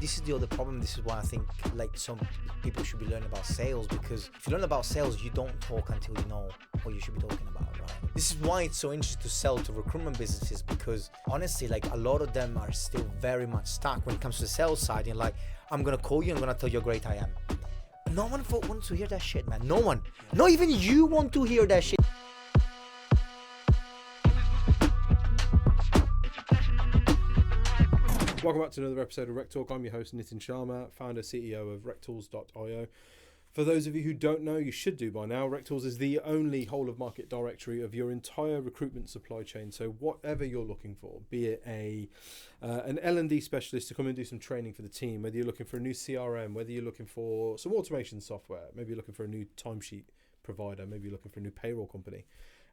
This is the other problem. This is why I think like some people should be learning about sales, because if you learn about sales, you don't talk until you know what you should be talking about, right? This is why it's so interesting to sell to recruitment businesses, because honestly, like a lot of them are still very much stuck when it comes to the sales side. You're like, I'm going to call you, I'm going to tell you how great I am. No one wants to hear that shit, man. No one. Not even you want to hear that shit. Welcome back to another episode of RecTalk. I'm your host, Nitin Sharma, founder, CEO of RecTools.io. For those of you who don't know, you should do by now. RecTools is the only whole-of-market directory of your entire recruitment supply chain. So whatever you're looking for, be it an L&D specialist to come and do some training for the team, whether you're looking for a new CRM, whether you're looking for some automation software, maybe you're looking for a new timesheet provider, maybe you're looking for a new payroll company,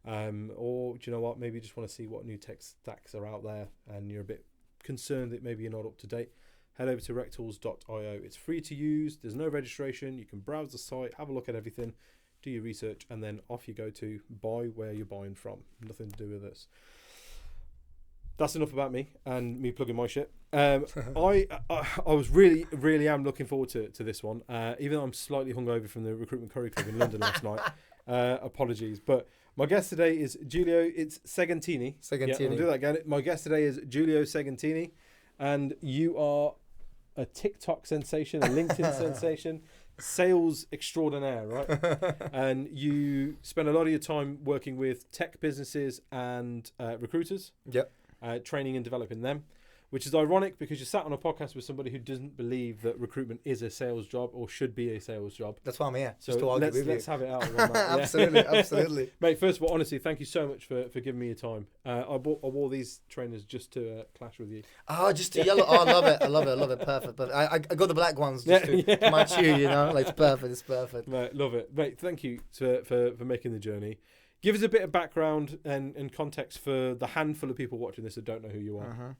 or do you know what, maybe you just want to see what new tech stacks are out there and you're a bit concerned that maybe you're not up to date, head over to RecTools.io. It's free to use, there's no registration, you can browse the site, have a look at everything, do your research, and then off you go to buy where you're buying from. Nothing to do with this. That's enough about me and me plugging my shit. I was really am looking forward to this one, even though I'm slightly hungover from the Recruitment Curry Club in London last night. Apologies, but my guest today is Giulio. It's Segantini. Segantini. Yeah, I'll do that again. My guest today is Giulio Segantini, and you are a TikTok sensation, a LinkedIn sensation, sales extraordinaire, right? And you spend a lot of your time working with tech businesses and recruiters. Yep. Training and developing them, which is ironic because you sat on a podcast with somebody who doesn't believe that recruitment is a sales job or should be a sales job. That's why I'm here. So just to argue with let's you. have it out. On that. Yeah. Absolutely. Mate, first of all, honestly, thank you so much for giving me your time. I wore these trainers just to clash with you. Oh, just the yellow. Oh, I love it. Perfect. But I got the black ones just to match you, you know? Like, it's perfect. Mate, love it. Mate, thank you for making the journey. Give us a bit of background and context for the handful of people watching this that don't know who you are. Uh-huh.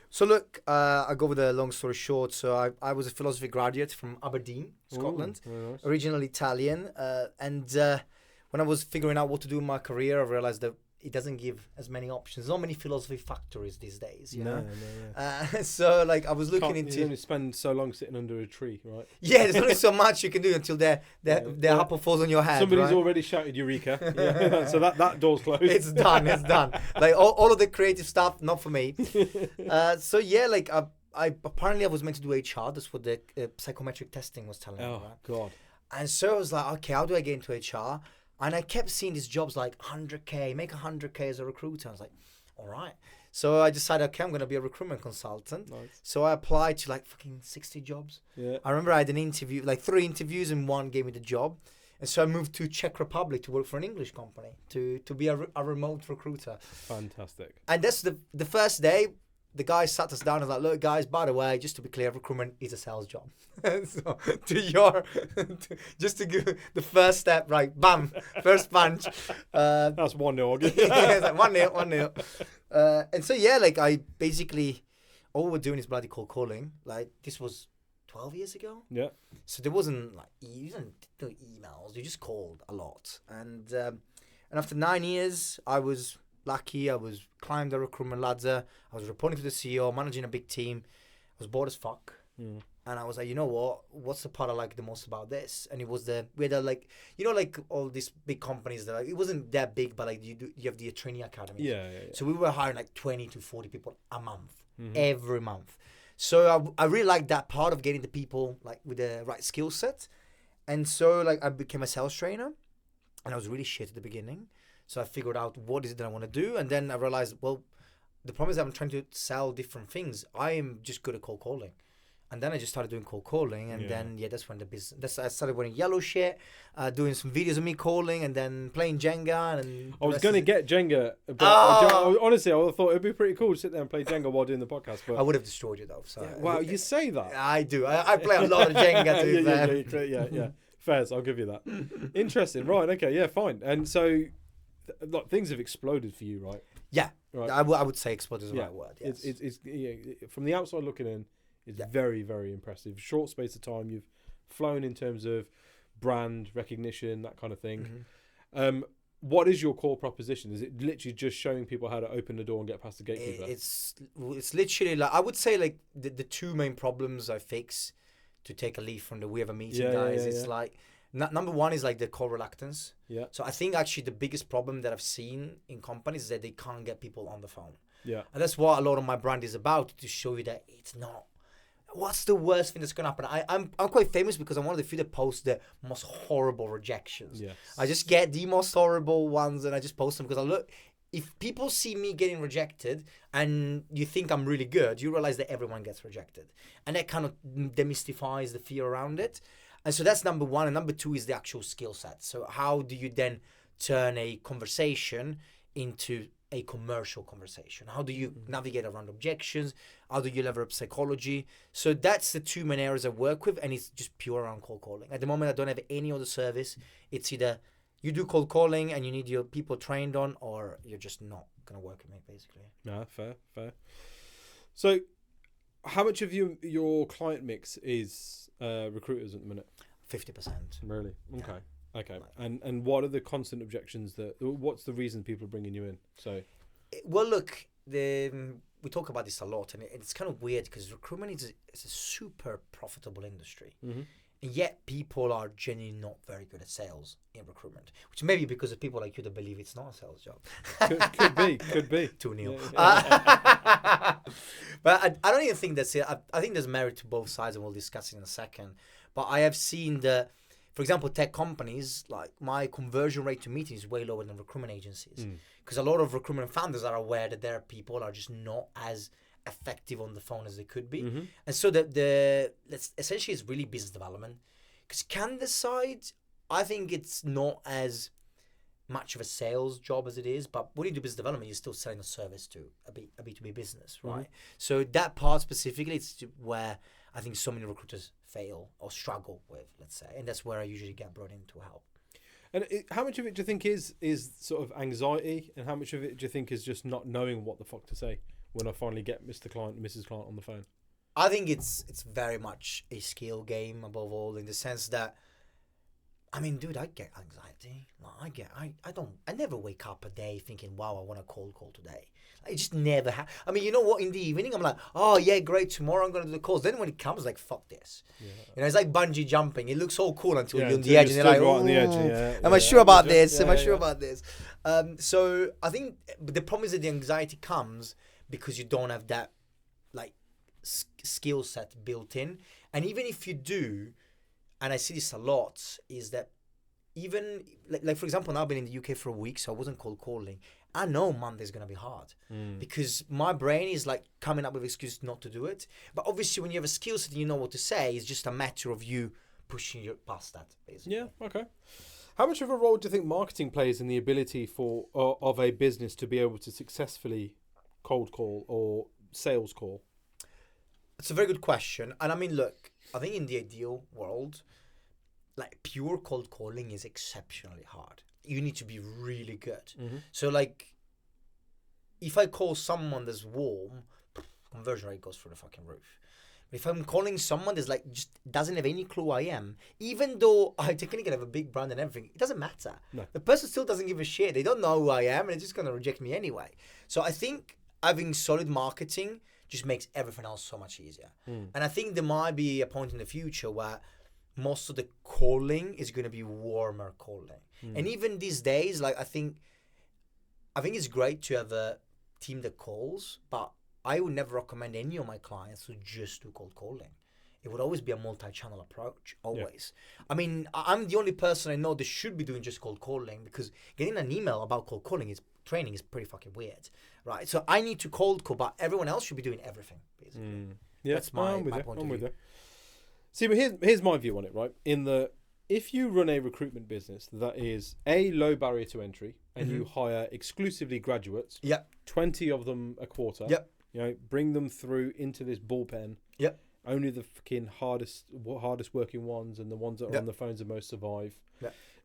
So look, I go with a long story short. So I was a philosophy graduate from Aberdeen, Scotland, Nice. originally Italian. And when I was figuring out what to do in my career, I realized that it doesn't give as many options. There's not many philosophy factories these days, you know? No. So like I was looking into... You only spend so long sitting under a tree, right? Yeah, there's only so much you can do until the apple falls on your head. Somebody's right? already shouted Eureka. Yeah. So that door's closed. It's done. Like all of the creative stuff, not for me. So yeah, like I apparently I was meant to do HR. That's what the psychometric testing was telling me. Oh, right? God. And so I was like, okay, how do I get into HR? And I kept seeing these jobs like 100K, make 100K as a recruiter. I was like, all right. So I decided, okay, I'm going to be a recruitment consultant. Nice. So I applied to like fucking 60 jobs. Yeah. I remember I had an interview, like 3 interviews and 1 gave me the job. And so I moved to Czech Republic to work for an English company, to be a remote recruiter. Fantastic. And that's the first day. The guy sat us down and was like, look, guys, by the way, just to be clear, recruitment is a sales job. So just to give the first step, right, bam, first punch. That's 1-0. Yeah, it's like 1-0. And so, yeah, like I basically, all we're doing is bloody cold calling. Like this was 12 years ago. Yeah. So there wasn't like, you didn't do emails, you just called a lot. And after 9 years, I was lucky. I was climbed the recruitment ladder. I was reporting to the CEO, managing a big team. I was bored as fuck. Mm. And I was like, you know what? What's the part I like the most about this? And it was we had like, you know, like all these big companies that like, it wasn't that big, but like you have the trainee academy. Yeah. So we were hiring like 20 to 40 people a month, every month. So I really liked that part of getting the people like with the right skill set. And so like I became a sales trainer, and I was really shit at the beginning. So I figured out what is it that I want to do. And then I realized, well, the problem is I'm trying to sell different things. I am just good at cold calling. And then I just started doing cold calling. And then, that's when I started wearing yellow shit, doing some videos of me calling and then playing Jenga. And I was going to get Jenga. But honestly, I thought it'd be pretty cool to sit there and play Jenga while doing the podcast. But I would have destroyed you though. So yeah, wow, you say that? I do. I play a lot of Jenga too. Yeah. Fairs, I'll give you that. Interesting. Right, okay, yeah, fine. And so... like things have exploded for you, right? Yeah, right. I would say explode is the right word. Yes. It's from the outside looking in, it's very, very impressive. Short space of time, you've flown in terms of brand recognition, that kind of thing. what is your core proposition? Is it literally just showing people how to open the door and get past the gatekeeper? It's literally like, I would say like the two main problems I fix, to take a leaf from the we have a meeting guys. It's like number one is like the call reluctance. Yeah. So I think actually the biggest problem that I've seen in companies is that they can't get people on the phone. Yeah. And that's what a lot of my brand is about, to show you that it's not. What's the worst thing that's going to happen? I'm quite famous because I'm one of the few that post the most horrible rejections. Yes. I just get the most horrible ones and I just post them because I look. If people see me getting rejected and you think I'm really good, you realize that everyone gets rejected. And that kind of demystifies the fear around it. And so that's number one. And number two is the actual skill set. So how do you then turn a conversation into a commercial conversation? How do you navigate around objections? How do you level up psychology? So that's the two main areas I work with, and it's just pure around cold calling. At the moment, I don't have any other service. It's either you do cold calling and you need your people trained on, or you're just not going to work with me, basically. No, fair. So how much of your client mix is recruiters at the minute? 50%. Really? Okay. Yeah. Okay. And what are the constant objections what's the reason people are bringing you in? So, well, look, we talk about this a lot, and it's kind of weird because recruitment is a super profitable industry. mm-hmm. And yet people are genuinely not very good at sales in recruitment, which may be because of people like you that believe it's not a sales job. Could be. 2-0. Yeah. But I don't even think that's it. I think there's merit to both sides, and we'll discuss it in a second. But I have seen for example, tech companies, like my conversion rate to meetings is way lower than recruitment agencies. Because a lot of recruitment founders are aware that their people are just not as effective on the phone as they could be. Mm-hmm. And so essentially it's really business development. Because candidate side, I think it's not as much of a sales job as it is, but when you do business development, you're still selling a service to a B2B business, right? Mm-hmm. So that part specifically, it's where I think so many recruiters fail or struggle with, let's say, and that's where I usually get brought in to help. And how much of it do you think is sort of anxiety, and how much of it do you think is just not knowing what the fuck to say when I finally get Mr. Client and Mrs. Client on the phone? I think it's very much a skill game above all, in the sense that, I mean, dude, I get anxiety. I never wake up a day thinking, wow, I want a cold call today. It just never happens. I mean, you know what? In the evening, I'm like, oh yeah, great. Tomorrow I'm gonna do the calls. Then when it comes, like, fuck this. Yeah. You know, it's like bungee jumping. It looks so cool until you're on the edge, and you're like, right on the edge. Am I sure about this? Am I sure about this? So I think the problem is that the anxiety comes because you don't have that like skill set built in, and even if you do, and I see this a lot, is that even like for example, now I've been in the UK for a week, so I wasn't cold calling. I know Monday's going to be hard because my brain is like coming up with excuses not to do it. But obviously when you have a skill set and you know what to say, it's just a matter of you pushing you past that, basically. Yeah, okay. How much of a role do you think marketing plays in the ability of a business to be able to successfully cold call or sales call? It's a very good question. And I mean, look, I think in the ideal world, like pure cold calling is exceptionally hard. You need to be really good. Mm-hmm. So like, if I call someone that's warm, conversion rate goes through the fucking roof. But if I'm calling someone that's like just doesn't have any clue I am, even though I technically have a big brand and everything, it doesn't matter. No. The person still doesn't give a shit. They don't know who I am, and they're just gonna reject me anyway. So I think having solid marketing just makes everything else so much easier. And I think there might be a point in the future where most of the calling is going to be warmer calling. And even these days, like I think it's great to have a team that calls, but I would never recommend any of my clients to just do cold calling. It would always be a multi-channel approach, always. Yeah. I mean, I'm the only person I know that should be doing just cold calling, because getting an email about cold calling training is pretty fucking weird, right? So I need to cold call, but everyone else should be doing everything, basically. Yeah, that's my point of view. See, but here's my view on it, right? If you run a recruitment business that is a low barrier to entry, and you hire exclusively graduates, 20 of them a quarter, you know, bring them through into this bullpen, only the fucking hardest working ones and the ones that are on the phones the most survive.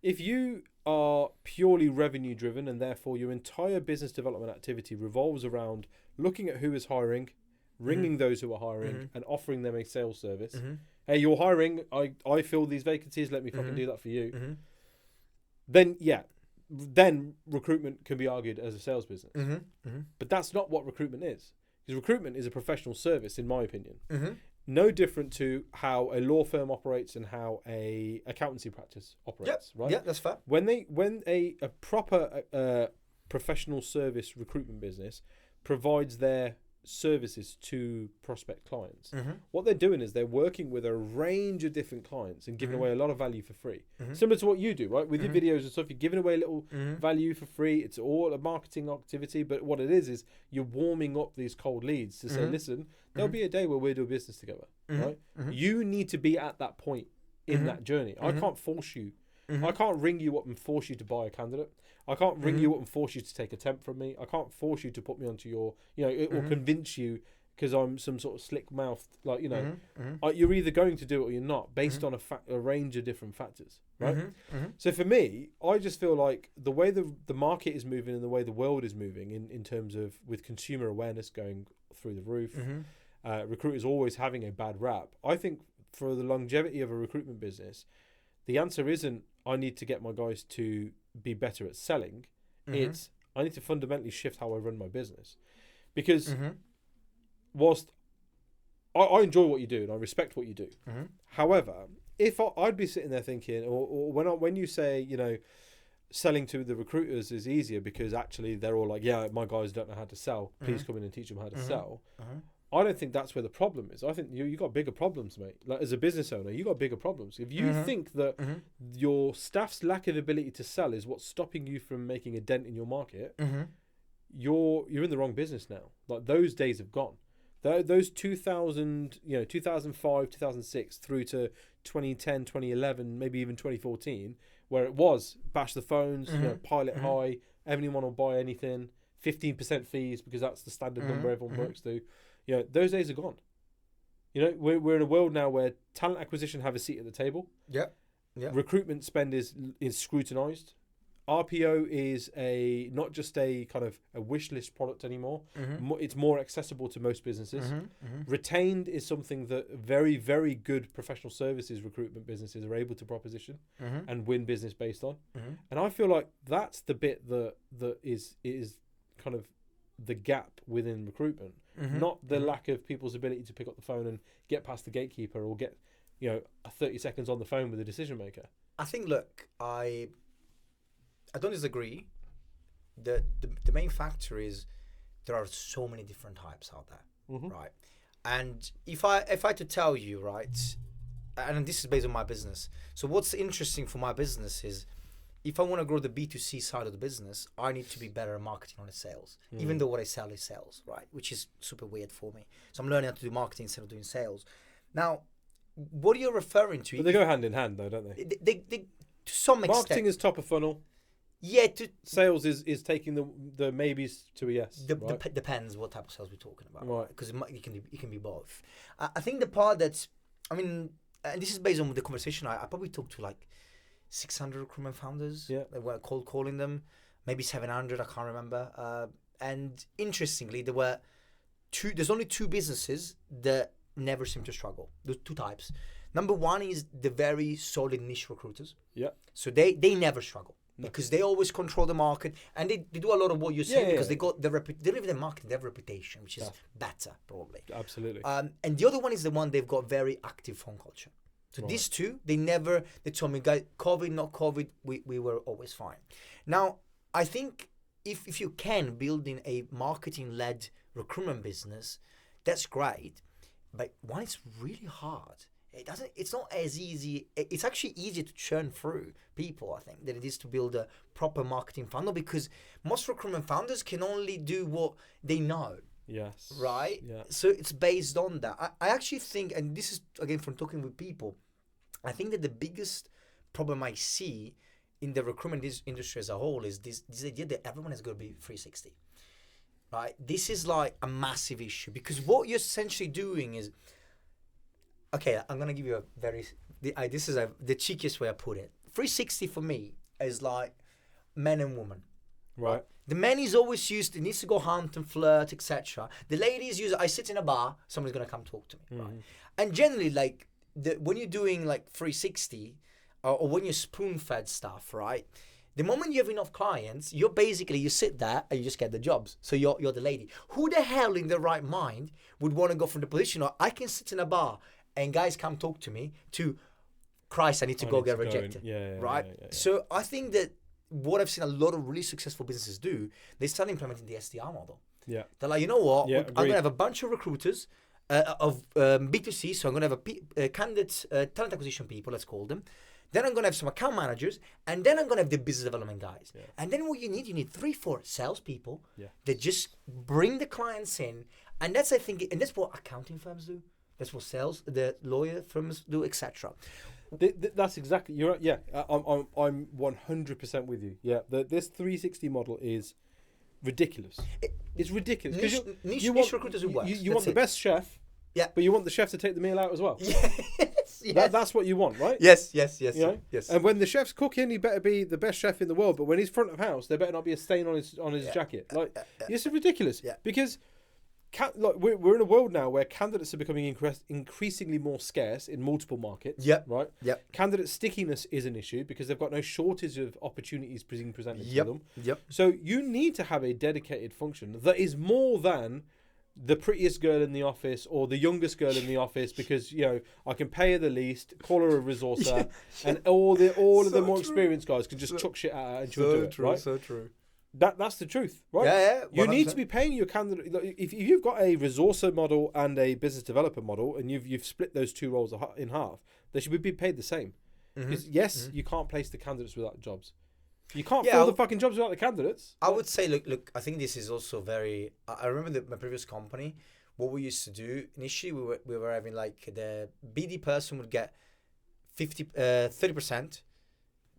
If you are purely revenue driven, and therefore your entire business development activity revolves around looking at who is hiring, ringing those who are hiring, and offering them a sales service. Hey, you're hiring. I fill these vacancies. Let me fucking do that for you. Then, yeah, then recruitment can be argued as a sales business. Mm-hmm. Mm-hmm. But that's not what recruitment is. Because recruitment is a professional service, in my opinion. Mm-hmm. No different to how a law firm operates and how a accountancy practice operates, right? Yeah, that's fair. When a proper professional service recruitment business provides their services to prospect clients, Mm-hmm. what they're doing is they're working with a range of different clients and giving Mhm. away a lot of value for free. Mhm. Similar to what you do, right? With Mhm. your videos and stuff, you're giving away a little Mm-hmm. value for free. It's all a marketing activity, but what it is you're warming up these cold leads to say, Mhm. listen, there'll Mhm. be a day where we'll do business together, Mhm. right? Mhm. You need to be at that point in Mhm. that journey. I Mhm. can't force you. Mhm. I can't ring you up and force you to buy a candidate. I can't ring Mhm. you up and force you to take a temp from me. I can't force you to put me onto your, or Mhm. convince you because I'm some sort of slick mouthed, Mhm. Mhm. you're either going to do it or you're not, based Mhm. on a range of different factors, right? Mhm. Mhm. So for me, I just feel like the way the market is moving and the way the world is moving in terms of with consumer awareness going through the roof, Mhm. recruiters always having a bad rap. I think for the longevity of a recruitment business, the answer isn't I need to get my guys to be better at selling. Mhm. It's I need to fundamentally shift how I run my business. Because Mhm. whilst I enjoy what you do and I respect what you do, Mhm. however, if I'd be sitting there thinking, or when you say, selling to the recruiters is easier because actually they're all like, yeah, my guys don't know how to sell. Please Mhm. come in and teach them how to Mhm. sell. Mhm. I don't think that's where the problem is. I think you got bigger problems, mate. Like as a business owner, you got bigger problems. If you Mhm. think that Mhm. your staff's lack of ability to sell is what's stopping you from making a dent in your market, Mhm. you're in the wrong business now. Like those days have gone. Those 2005, 2006 through to 2010, 2011, maybe even 2014, where it was bash the phones, Mhm. pilot Mhm. high, anyone will buy anything, 15% fees because that's the standard number Mhm. everyone Mhm. works to. Those days are gone. We're in a world now where talent acquisition have a seat at the table. Yeah. Yeah. Recruitment spend is scrutinized. RPO is not just a kind of a wish list product anymore. Mhm. It's more accessible to most businesses. Mhm. Mhm. Retained is something that very, very good professional services recruitment businesses are able to proposition Mhm. and win business based on. Mhm. And I feel like that's the bit that is kind of the gap within recruitment, Mhm. not the Mhm. lack of people's ability to pick up the phone and get past the gatekeeper or get 30 seconds on the phone with a decision maker. I think. Look, I don't disagree. The main factor is there are so many different types out there, Mm-hmm. right? And if I had to tell you, right, and this is based on my business. So what's interesting for my business is if I want to grow the B2C side of the business, I need to be better at marketing on the sales, even though what I sell is sales, right? Which is super weird for me. So I'm learning how to do marketing instead of doing sales. Now, what you're referring to, But they go hand in hand, though, don't they? they to some extent, Marketing is top of funnel. yeah, Sales is taking the maybes to a yes. Right? Depends what type of sales we're talking about, Right. Because it can be both. I think the part that's, and this is based on the conversation. I probably talked to like 600 recruitment founders. Yeah. They were cold calling them, maybe 700. I can't remember. And interestingly, there's only two businesses that never seem to struggle. There's two types. Number one is the very solid niche recruiters. Yeah. So they never struggle. No. Because they always control the market and they do a lot of what you're saying because yeah. they got they don't even the market, they have reputation, which is better probably. Absolutely. And the other one is the one they've got very active phone culture. So these two, they told me, guys, COVID, not COVID, we were always fine. Now, I think if you can build in a marketing-led recruitment business, that's great. But one, it's really hard. It's not as easy. It's actually easier to churn through people, I think, than it is to build a proper marketing funnel because most recruitment founders can only do what they know. Yes. Right? Yeah. So it's based on that. I actually think, and this is again from talking with people, I think that the biggest problem I see in the recruitment industry as a whole is this idea that everyone is going to be 360. Right? This is like a massive issue because what you're essentially doing is, okay, I'm going to give you this is the cheekiest way I put it. 360 for me is like men and women. Right. The man is always used, he needs to go hunt and flirt, etc. The ladies use, I sit in a bar, somebody's going to come talk to me. Mm-hmm. Right? And generally, like, when you're doing like 360, or when you're spoon-fed stuff, right? The moment you have enough clients, you sit there and you just get the jobs. So you're the lady. Who the hell in their right mind would want to go from the position of I can sit in a bar and guys come talk to me to Christ, I need to go get rejected. Right? Yeah. So I think that what I've seen a lot of really successful businesses do, they start implementing the SDR model. Yeah. They're like, you know what? Yeah, I'm going to have a bunch of recruiters of B2C. So I'm going to have a candidate, talent acquisition people, let's call them. Then I'm going to have some account managers. And then I'm going to have the business development guys. Yeah. And then what you need 3-4 salespeople that just bring the clients in. And that's, I think, and that's what accounting firms do. That's what the lawyer firms do, etc. That's exactly, you're right. Yeah, I'm 100% with you. Yeah, this 360 model is ridiculous. It's ridiculous. Niche recruiters who work. You want the best chef, but you want the chef to take the meal out as well. Yes. That's what you want, right? Yes. You know? Yes. And when the chef's cooking, he better be the best chef in the world. But when he's front of house, there better not be a stain on his jacket. Like, it's ridiculous. Yeah. Because we're in a world now where candidates are becoming increasingly more scarce in multiple markets. Yep. Right. Yep. Candidate stickiness is an issue because they've got no shortage of opportunities being presented to them. Yep. So you need to have a dedicated function that is more than the prettiest girl in the office or the youngest girl in the office because I can pay her the least, call her a resourcer, and all of the more experienced guys can just chuck shit at her and she'll do it. Right? So true. That's the truth, right? Yeah. 100%. You need to be paying your candidate. If you've got a resourcer model and a business developer model, and you've split those two roles in half, they should be paid the same. Because you can't place the candidates without jobs. You can't fill the fucking jobs without the candidates. I would say, look. I think this is also very. I remember my previous company. What we used to do initially, we were having like the BD person would get 30%,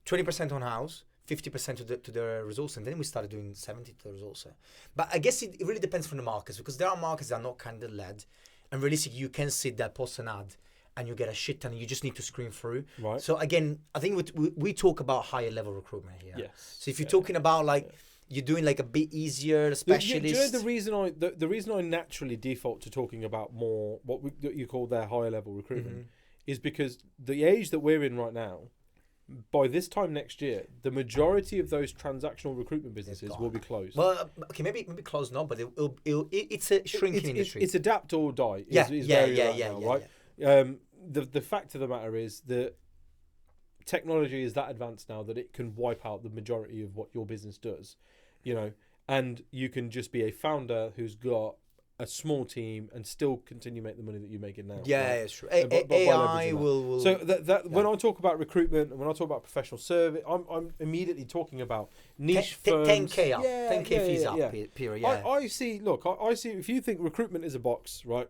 20% on house. 50% to the resource, and then we started doing 70% to the resourcer. But I guess it really depends from the markets because there are markets that are not candidate led, and realistically you can sit there, post an ad, and you get a shit ton. And you just need to screen through. Right. So again, I think we talk about higher level recruitment here. Yes. So if you're talking about you're doing like a bit easier specialist. Do you know the reason I naturally default to talking about more what you call their higher level recruitment is because the age that we're in right now. By this time next year, the majority of those transactional recruitment businesses will be closed. Well, okay, maybe closed now, but it's a shrinking industry. It's adapt or die. Yeah. Right? The fact of the matter is that technology is that advanced now that it can wipe out the majority of what your business does, and you can just be a founder who's got a small team and still continue to make the money that you're making now. Yeah, right? It's true. AI will. So when I talk about recruitment and when I talk about professional service, I'm immediately talking about niche firms. 10K up, 10K fees up. Period. Yeah. I see. Look, I see. If you think recruitment is a box, right?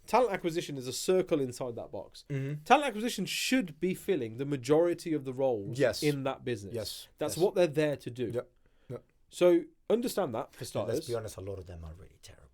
Talent acquisition is a circle inside that box. Talent acquisition should be filling the majority of the roles in that business. Yes. That's what they're there to do. Yep. So understand that for starters. Let's be honest, a lot of them are really terrible.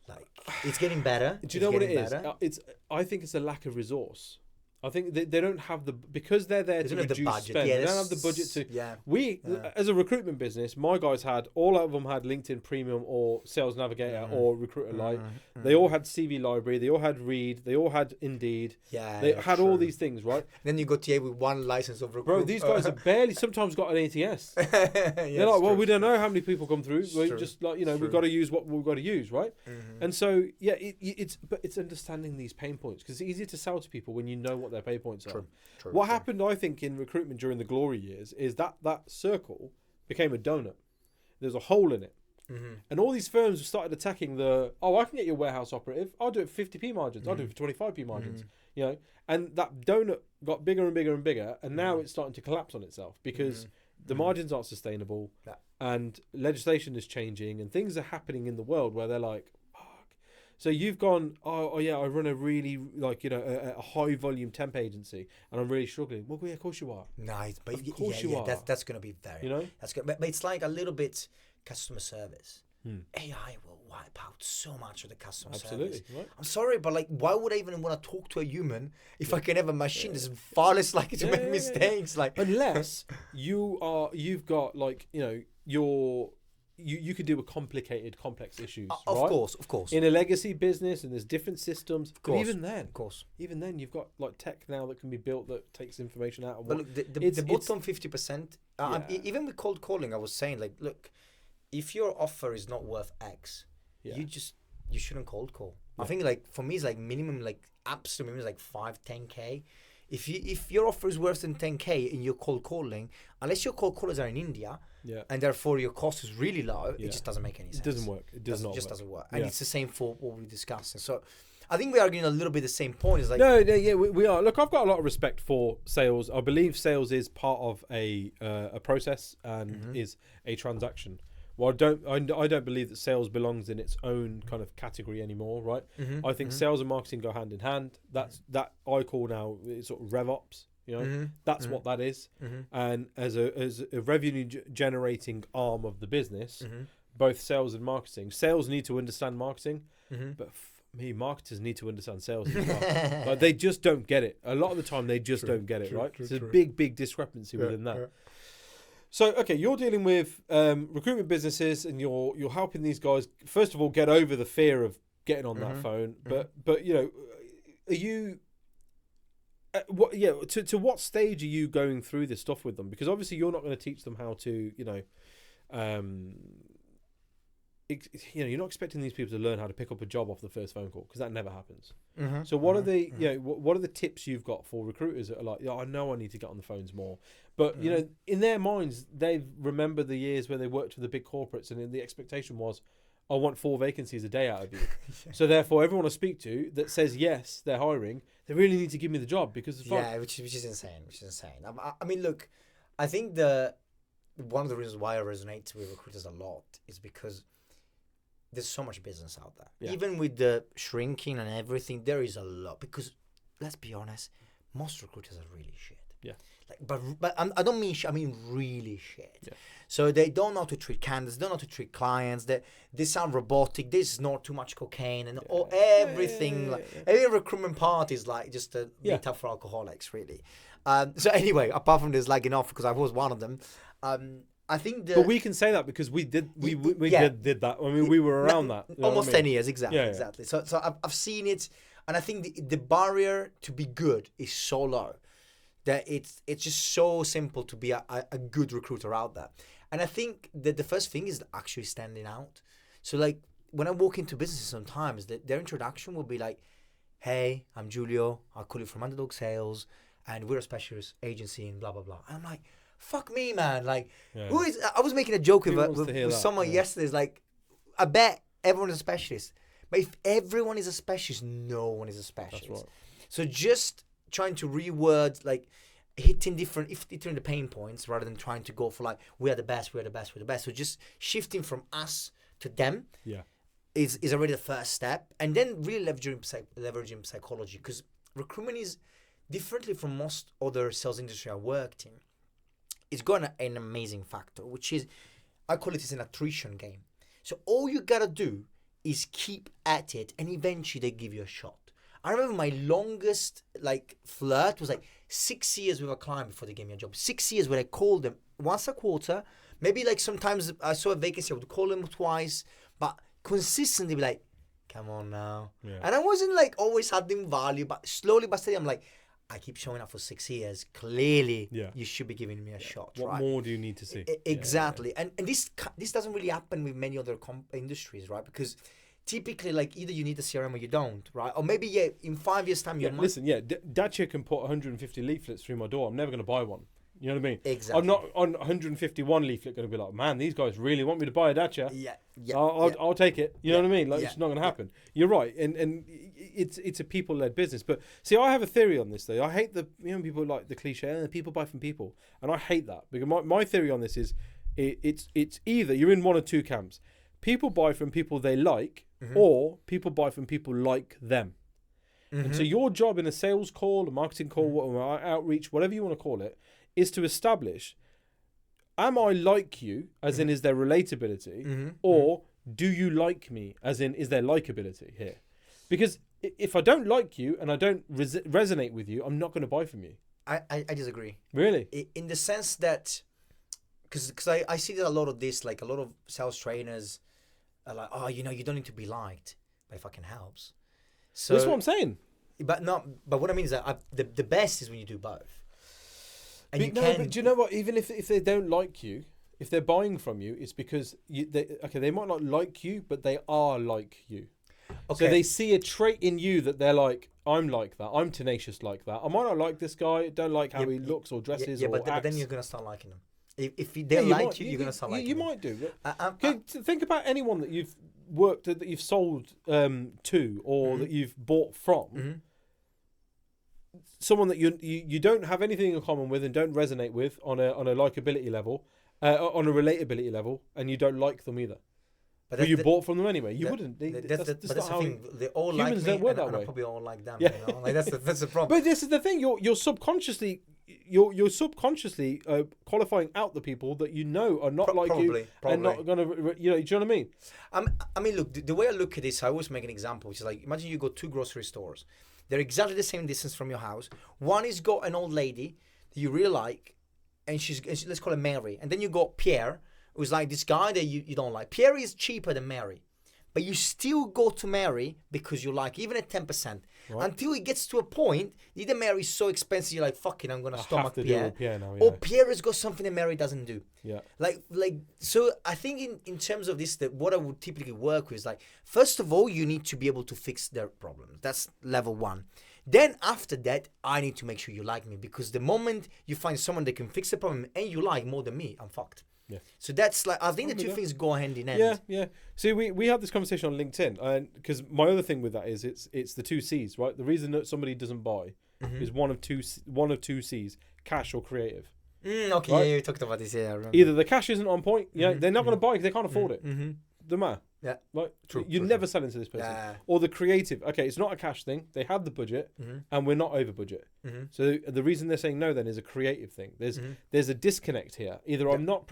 Like, it's getting better. Do you know what it is? I think it's a lack of resource. I think they don't have because they're there to reduce spend. They don't have the budget to. As a recruitment business, my guys all of them had LinkedIn Premium or Sales Navigator or Recruiter Lite. They all had CV Library. They all had Read. They all had Indeed. Yeah, they had all these things, right? Then you got TA with one license of recruitment. Bro, these guys have barely sometimes got an ATS. They're like, well, we don't know how many people come through. We just we've got to use what we've got to use, right? And so it's understanding these pain points because it's easier to sell to people when you know what their pay points are. What happened, I think, in recruitment during the glory years is that circle became a donut. There's a hole in it. And all these firms started attacking I can get you a warehouse operative. I'll do it for 50p margins. I'll do it for 25p margins. And that donut got bigger and bigger and bigger. And now it's starting to collapse on itself because the margins aren't sustainable and legislation is changing and things are happening in the world where they're like, so you've gone, I run a really a high volume temp agency and I'm really struggling. Well, yeah, of course you are. Nice, but of course you are. That's going to be very. That's good. But it's like a little bit customer service. AI will wipe out so much of the customer service. Right. I'm sorry, but why would I even want to talk to a human if I can have a machine that's far less likely to make mistakes? Unless you've got you could deal with complicated, complex issues. Of right? Of course. In a legacy business, and there's different systems. Of course. But even then, you've got like tech now that can be built that takes information out. But look, the bottom 50%. Even with cold calling, I was saying like, look, if your offer is not worth X, you shouldn't cold call. I think like for me, it's like minimum, like absolute minimum is like 5-10K. If your offer is worse than 10K and you're cold calling, unless your cold callers are in India, and therefore your cost is really low, it just doesn't make any sense. It doesn't work. It doesn't work. And it's the same for what we're discussing. So I think we're arguing a little bit the same point. It's like we are. Look, I've got a lot of respect for sales. I believe sales is part of a process and is a transaction. Well, I don't believe that sales belongs in its own kind of category anymore, right? I think sales and marketing go hand in hand. That I call now sort of RevOps. You know, that's what that is. And as a revenue generating arm of the business, both sales and marketing. Sales need to understand marketing, but marketers need to understand sales as well. Like, they just don't get it. A lot of the time, they just don't get it, right? There's a big discrepancy within that. So, okay, you're dealing with recruitment businesses, and you're helping these guys first of all get over the fear of getting on that phone. But you know, are you? To what stage are you going through this stuff with them? Because obviously you're not going to teach them how to, you're not expecting these people to learn how to pick up a job off the first phone call, because that never happens. So what are the what are the tips you've got for recruiters that are like, I know I need to get on the phones more, but you know, in their minds they remember the years where they worked for the big corporates, and the expectation was, I want 4 vacancies a day out of you. So therefore, everyone I speak to that says yes, they're hiring, they really need to give me the job because it's fun. Which is insane. I mean, look, I think one of the reasons why I resonate with recruiters a lot is because there's so much business out there. Even with the shrinking and everything, there is a lot. Because let's be honest, most recruiters are really shit. But I don't mean I mean really shit. So they don't know how to treat candidates, don't know how to treat clients. They sound robotic. They snort too much cocaine and everything. Every recruitment part is like just a meetup for alcoholics, really. So anyway, apart from this lagging off, because I was one of them, I think but we can say that because we did did that. I mean, we were around that. Almost 10 years, exactly. So I've seen it, and I think the barrier to be good is so low that it's just so simple to be a good recruiter out there. And I think that the first thing is actually standing out. So like when I walk into businesses sometimes, their introduction will be like, hey, I'm Giulio, I'll call you from Underdog Sales, and we're a specialist agency and blah, blah, blah. And I'm like, fuck me, man. Like, who is? I was making a joke with someone yesterday. It's like, I bet everyone is a specialist. But if everyone is a specialist, no one is a specialist. That's right. So just trying to reword, like, hitting the pain points rather than trying to go for like, we are the best. So just shifting from us to them is already the first step. And then really leveraging psychology, because recruitment is differently from most other sales industry I worked in. It's got an amazing factor, which is, I call it an attrition game. So all you gotta do is keep at it, and eventually they give you a shot. I remember my longest flirt was 6 years with a client before they gave me a job. 6 years where I called them once a quarter. Maybe sometimes I saw a vacancy, I would call them twice, but consistently be like, come on now. And I wasn't always adding value, but slowly but steadily I'm like, I keep showing up for 6 years. Clearly, you should be giving me a shot. What more do you need to see? Exactly. And this doesn't really happen with many other industries, right? Because typically, either you need a CRM or you don't, right? Or maybe, in 5 years' time, you might. Listen, Dacia can put 150 leaflets through my door. I'm never going to buy one. You know what I mean? Exactly. I'm not on 151 leaflet going to be like, man, these guys really want me to buy a Dacia. I'll take it. You know what I mean? It's not going to happen. You're right. And it's a people-led business. But see, I have a theory on this, though. I hate people like the cliche, people buy from people. And I hate that. Because my theory on this is it's either you're in one or two camps. People buy from people they like, or people buy from people like them. And so your job in a sales call, a marketing call, outreach, whatever you want to call it, is to establish, am I like you, as in is there relatability, or do you like me, as in is there likability here? Because if I don't like you and I don't resonate with you, I'm not going to buy from you. I disagree. Really? In the sense that because I see that a lot of this, like a lot of sales trainers are like, oh, you know, you don't need to be liked, but it fucking helps. So That's what I'm saying. But what I mean is that the best is when you do both. And But do you know what? Even if they don't like you, if they're buying from you, it's because they might not like you, but they are like you. Okay. So they see a trait in you that they're like, I'm like that. I'm tenacious like that. I might not like this guy. Don't like how he looks or dresses. But then you're gonna start liking them. If they like you, you're gonna start liking them. You might do. Think about anyone that you've worked that you've sold to or that you've bought from. Mm-hmm. Someone that you don't have anything in common with and don't resonate with on a likability level, on a relatability level, and you don't like them either. But you bought from them anyway. You wouldn't. That's the thing. They all like me, don't work that and way. I probably all like them. Yeah. You know? Like that's the problem. But this is the thing. You're subconsciously qualifying out the people that you know are not like you and not gonna. You know. Do you know what I mean? I mean, look. The way I look at this, I always make an example, which is like, imagine you go 2 grocery stores. They're exactly the same distance from your house. One is got an old lady that you really like, and she's let's call her Mary. And then you got Pierre, who's like this guy that you don't like. Pierre is cheaper than Mary, but you still go to Mary because you like, even at 10%. Right. Until it gets to a point, either Mary is so expensive, you're like, fuck it, I'm going to stomach Pierre. Now, or Pierre has got something that Mary doesn't do. Yeah. Like so I think in terms of this, that what I would typically work with is like, first of all, you need to be able to fix their problems. That's level 1. Then after that, I need to make sure you like me, because the moment you find someone that can fix the problem and you like more than me, I'm fucked. Yeah. So that's like, I think the two things go hand in hand. Yeah. See, we had this conversation on LinkedIn, and because my other thing with that is it's the 2 C's, right? The reason that somebody doesn't buy is one of two C's: cash or creative. Okay, right? Yeah, you talked about this. Yeah, I remember. Either the cash isn't on point, they're not going to buy because they can't afford it. Doesn't matter. Yeah, right. You never sell into this person. Or the creative. Okay, it's not a cash thing. They have the budget, and we're not over budget. So the reason they're saying no then is a creative thing. There's a disconnect here. Either I'm not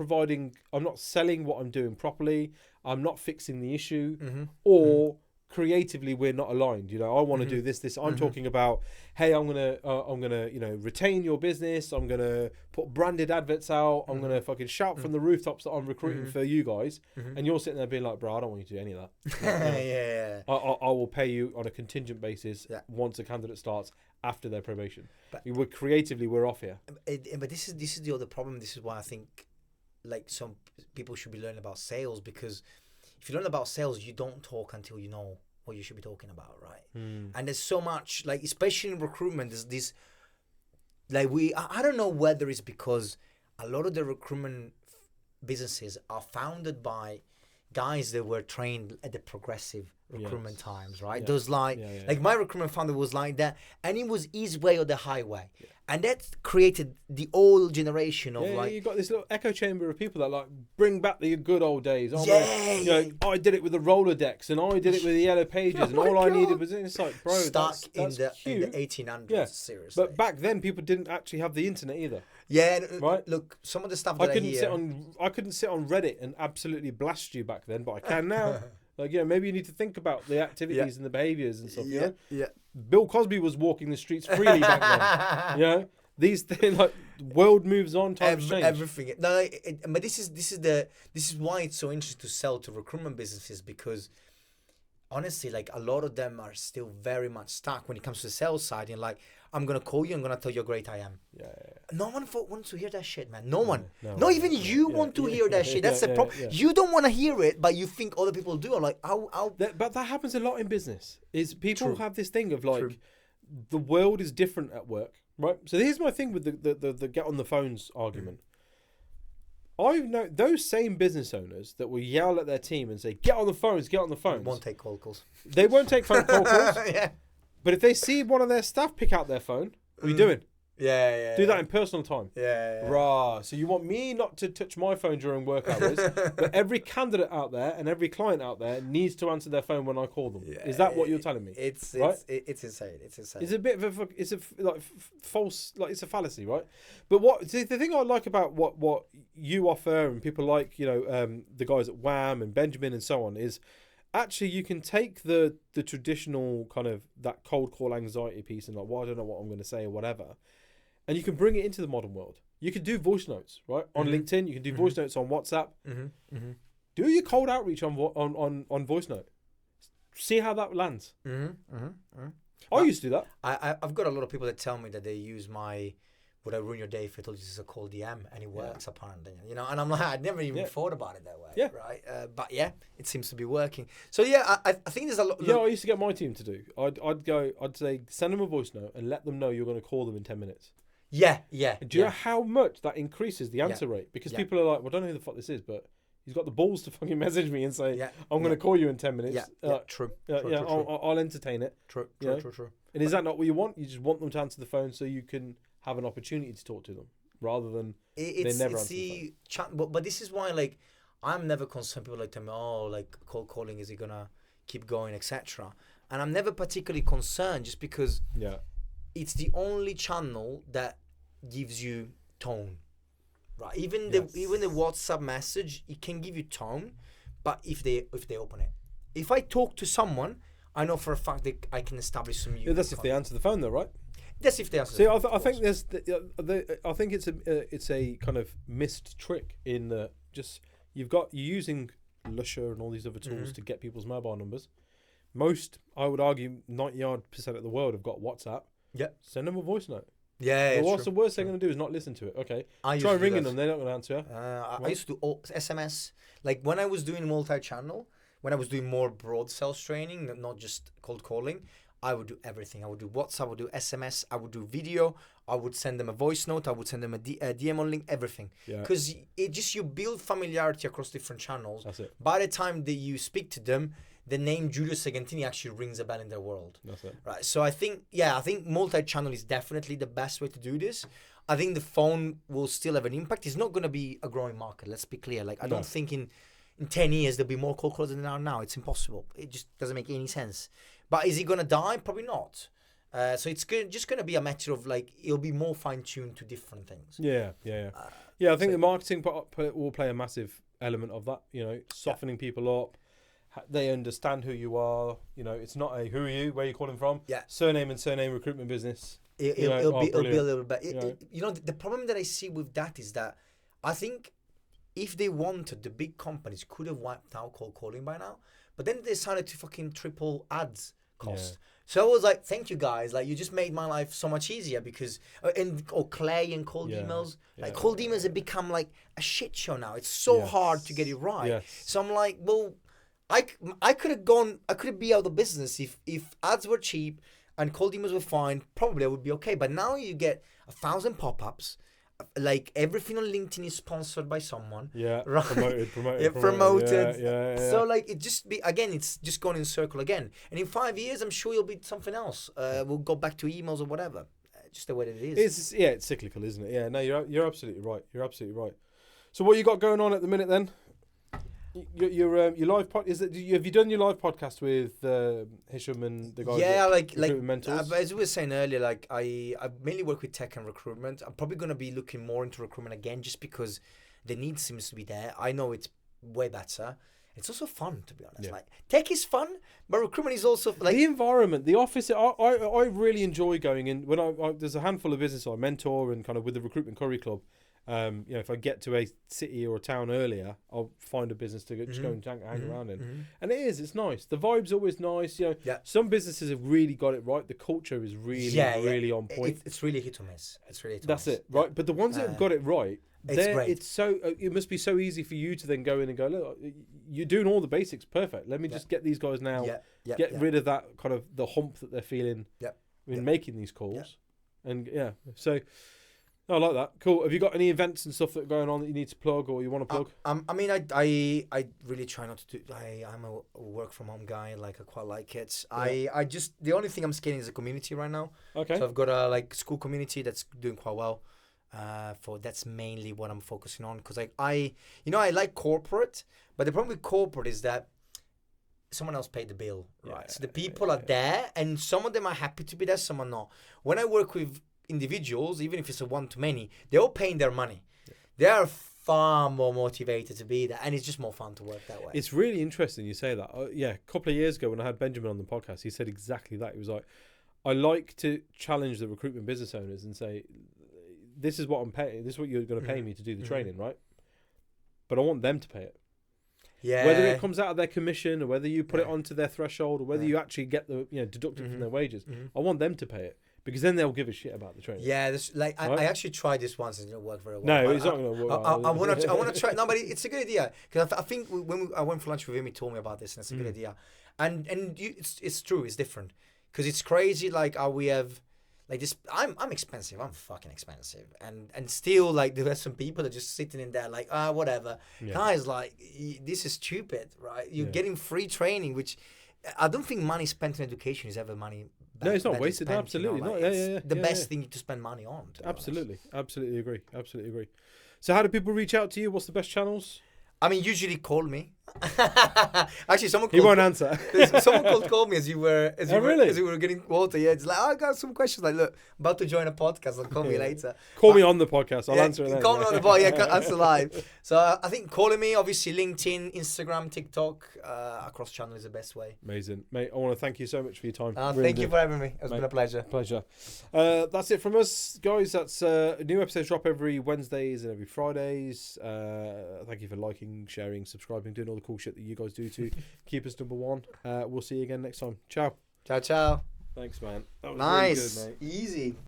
selling what I'm doing properly. I'm not fixing the issue, or creatively we're not aligned. You know, I want to do this. I'm talking about, hey, I'm gonna retain your business. I'm gonna put branded adverts out. I'm gonna fucking shout from the rooftops that I'm recruiting for you guys. And you're sitting there being like, bro, I don't want you to do any of that. Yeah. I will pay you on a contingent basis once a candidate starts after their probation. But we're off here. But this is the other problem. This is why I think like some people should be learning about sales, because if you learn about sales, you don't talk until you know what you should be talking about, right? And there's so much, like, especially in recruitment, there's this, like, I don't know whether it's because a lot of the recruitment businesses are founded by guys that were trained at the progressive recruitment times, right? Those like my recruitment founder was like that, and it was his way or the highway. And that created the old generation of you got this little echo chamber of people that like bring back the good old days. I did it with the Rolodex, and I did it with the Yellow Pages, and all I needed was, it's like, bro, stuck in the 1800s. Seriously. But back then, people didn't actually have the internet either. Yeah, right. Look, some of the stuff I couldn't sit on Reddit and absolutely blast you back then, but I can now. Like, maybe you need to think about the activities and the behaviors and stuff. Yeah. Bill Cosby was walking the streets freely back then. These things, like, world moves on, times change. Everything. No, but this is why it's so interesting to sell to recruitment businesses, because honestly, like, a lot of them are still very much stuck when it comes to the sales side. And like, I'm gonna call you. I'm gonna tell you how great I am. Yeah. No one wants to hear that shit, man. No one. Not even you want to hear that shit. That's the problem. You don't want to hear it, but you think other people do. I'm like, but that happens a lot in business. Is people have this thing of like, the world is different at work, right? So here's my thing with the get on the phones argument. I know those same business owners that will yell at their team and say, get on the phones. Won't take cold calls. They won't take phone calls. Yeah. But if they see one of their staff pick out their phone, what are you doing? Yeah. Do that in personal time. Yeah. Rah. So you want me not to touch my phone during work hours, but every candidate out there and every client out there needs to answer their phone when I call them. Is that what you're telling me? It's insane. It's insane. It's a bit of false, like, it's a fallacy, right? But the thing I like about what you offer and people like, the guys at Wham and Benjamin and so on is, actually, you can take the traditional kind of that cold call anxiety piece and like, well, I don't know what I'm going to say or whatever, and you can bring it into the modern world. You can do voice notes, right? On LinkedIn, you can do voice notes on WhatsApp. Do your cold outreach on voice note. See how that lands. I used to do that. I've got a lot of people that tell me that they use my "Would I ruin your day if I told you this is a cold DM?" and it works apparently. You know, and I'm like, I'd never even thought about it that way. Yeah. Right. But yeah, it seems to be working. So yeah, I think there's a lot. Yeah, I used to get my team to do. I'd say send them a voice note and let them know you're going to call them in 10 minutes. Yeah. And do you know how much that increases the answer rate? Because people are like, well, I don't know who the fuck this is, but he's got the balls to fucking message me and say, I'm going to call you in 10 minutes. True. I'll entertain it. True. And is that not what you want? You just want them to answer the phone so you can have an opportunity to talk to them rather than they never answer the phone. But this is why, like, I'm never concerned. People like tell me, oh, like, cold calling, is it going to keep going, etc. And I'm never particularly concerned just because it's the only channel that gives you tone. Right, even the WhatsApp message, it can give you tone, but if they open it, if I talk to someone, I know for a fact that I can establish some. That's if they answer the phone, though, right? That's if they answer. See, I think I think it's a kind of missed trick in that you're using Lusher and all these other tools to get people's mobile numbers. Most, I would argue, 90% of the world have got WhatsApp. Yeah, send them a voice note. Yeah, what's the worst they're going to do is not listen to it. Okay, try ringing them; they're not going to answer. I used to do SMS. Like when I was doing multi-channel, when I was doing more broad sales training, not just cold calling, I would do everything. I would do WhatsApp, I would do SMS, I would do video, I would send them a voice note, I would send them a DM on link, everything. Because you build familiarity across different channels. That's it. By the time that you speak to them, the name Giulio Segantini actually rings a bell in their world. That's it. Right. So I think multi-channel is definitely the best way to do this. I think the phone will still have an impact. It's not going to be a growing market. Let's be clear. Like I don't think in 10 years there'll be more cold callers than there are now. It's impossible. It just doesn't make any sense. But is it going to die? Probably not. So it's just going to be a matter of like it'll be more fine-tuned to different things. Yeah. I think the marketing will play a massive element of that. You know, softening people up. They understand who you are. You know, it's not a who are you, where are you calling from? Yeah. Surname and surname recruitment business. It'll be a little bit. The problem that I see with that is that I think if they wanted, the big companies could have wiped out cold calling by now. But then they decided to fucking triple ads cost. Yeah. So I was like, thank you guys. Like, you just made my life so much easier because, Clay and cold emails. Like, cold emails have become like a shit show now. It's so hard to get it right. Yes. So I'm like, well, I could have been out of business if ads were cheap and cold emails were fine. Probably I would be okay. But now you get 1,000 pop-ups. Like everything on LinkedIn is sponsored by someone. Yeah, right? Promoted. Yeah. So like it's just going in circle again. And in 5 years, I'm sure you'll be something else. We'll go back to emails or whatever. Just the way that it is. It's cyclical, isn't it? Yeah. No, you're absolutely right. So what you got going on at the minute then? Your live pod have you done your live podcast with Hisham and the guys? Yeah, like mentors? As we were saying earlier, like I mainly work with tech and recruitment. I'm probably gonna be looking more into recruitment again, just because the need seems to be there. I know it's way better. It's also fun, to be honest. Yeah. Like tech is fun, but recruitment is also like the environment, the office. I really enjoy going in when I there's a handful of business I mentor and kind of with the Recruitment Curry Club. If I get to a city or a town earlier, I'll find a business to just go and hang around in. And it's nice. The vibe's always nice. Some businesses have really got it right. The culture is really on point. It's really hit or miss. That's it, right? But the ones that have got it right, it's so it must be so easy for you to then go in and go, look, you're doing all the basics perfect. Let me just get these guys now. Get rid of that kind of the hump that they're feeling in making these calls. And so. I like that. Cool. Have you got any events and stuff that are going on that you need to plug or you want to plug? I mean, I really try not to do. I'm a work from home guy. Like I quite like it. Yeah. I just the only thing I'm scaling is a community right now. Okay. So I've got a school community that's doing quite well. That's mainly what I'm focusing on because I like corporate, but the problem with corporate is that someone else paid the bill, right? So the people are there, and some of them are happy to be there, some are not. When I work with individuals, even if it's a one-to-many, they're all paying their money. They are far more motivated to be there, and it's just more fun to work that way. It's really interesting you say that. A couple of years ago when I had Benjamin on the podcast, he said exactly that. He was like, I like to challenge the recruitment business owners and say, this is what I'm paying. This is what you're going to pay me to do the training, right? But I want them to pay it. Yeah. Whether it comes out of their commission or whether you put it onto their threshold or whether you actually get the deducted from their wages, I want them to pay it because then they'll give a shit about the training. Yeah, this, like I actually tried this once and it didn't work very well. No, it's not going to work. I want to try. No, but it's a good idea because I think when I went for lunch with him, he told me about this, and it's a good idea. And it's true. It's different because it's crazy. Like how we have like this. I'm expensive. I'm fucking expensive, and still like there are some people that are just sitting in there like whatever. Guys, like this is stupid, right? You're getting free training, which I don't think money spent on education is ever money. No, it's not wasted. Spent, absolutely like, not. The best thing to spend money on. Absolutely agree. So, how do people reach out to you? What's the best channels? I mean, usually call me. Actually, someone he won't answer. Someone called me as you were getting water. Yeah, it's like I got some questions. Like, look, about to join a podcast. I'll call me later. Call me on the podcast. I'll answer it. Then. Call me on the podcast. Yeah, answer live. So I think calling me, obviously LinkedIn, Instagram, TikTok, across channel is the best way. Amazing, mate. I want to thank you so much for your time. Thank you for having me. It's been a pleasure. That's it from us, guys. That's new episodes drop every Wednesdays and every Fridays. Thank you for liking, sharing, subscribing, doing all the cool shit that you guys do to keep us number one. We'll see you again next time. Ciao. Ciao. Thanks, man. That was nice. Really good, mate. Easy.